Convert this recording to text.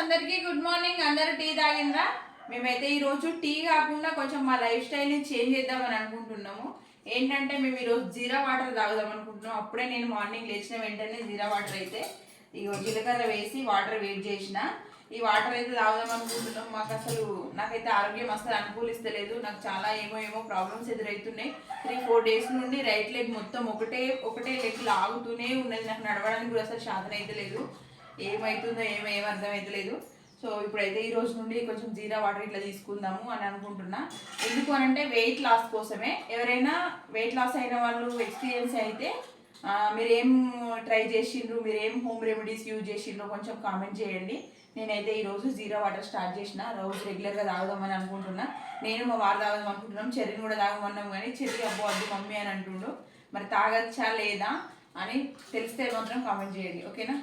అందరికీ good morning. అందరూ tea తాగిండ్రా? మేమైతే ఈరోజు టీ కాకుండా కొంచెం మా లైఫ్ స్టైల్ని చేంజ్ చేద్దామని అనుకుంటున్నాము. ఏంటంటే మేము ఈరోజు జీరా వాటర్ తాగుదాం అనుకుంటున్నాం. అప్పుడే నేను మార్నింగ్ లేచిన వెంటనే జీరా వాటర్ అయితే ఇగో జీలకర్ర వేసి వాటర్ వేడి చేసిన ఈ వాటర్ అయితే తాగుదాం అనుకుంటున్నాం. మాకు అసలు నాకైతే ఆరోగ్యం అసలు అనుకూలిస్తలేదు. నాకు చాలా ఏమో ప్రాబ్లమ్స్ ఎదురవుతున్నాయి. 3-4 డేస్ నుండి రైట్ లెగ్ మొత్తం ఒకటే లెగ్ లాగుతూనే ఉన్నది. నాకు నడవడానికి కూడా అసలు శాతం అయితే లేదు. ఏమవుతుందో ఏం అర్థమవుతలేదు. సో ఇప్పుడైతే ఈ రోజు నుండి కొంచెం జీరా వాటర్ ఇట్లా తీసుకుందాము అని అనుకుంటున్నా. ఎందుకు అనంటే వెయిట్ లాస్ కోసమే. ఎవరైనా వెయిట్ లాస్ అయిన వాళ్ళు ఎక్స్పీరియన్స్ అయితే మీరేం ట్రై చేసిండ్రు, మీరేం హోమ్ రెమెడీస్ యూజ్ చేసిండ్రు కొంచెం కామెంట్ చేయండి. నేనైతే ఈరోజు జీరా వాటర్ స్టార్ట్ చేసిన. రోజు రెగ్యులర్గా తాగుదామని అనుకుంటున్నా. నేను మా వారు తాగుదాం అనుకుంటున్నాం. చెర్రీని కూడా తాగమన్నాం కానీ చెర్రీ అబ్బో వద్దు మమ్మీ అని అంటుండు. మరి తాగచ్చా లేదా అని తెలిస్తే మాత్రం కామెంట్ చేయండి, ఓకేనా?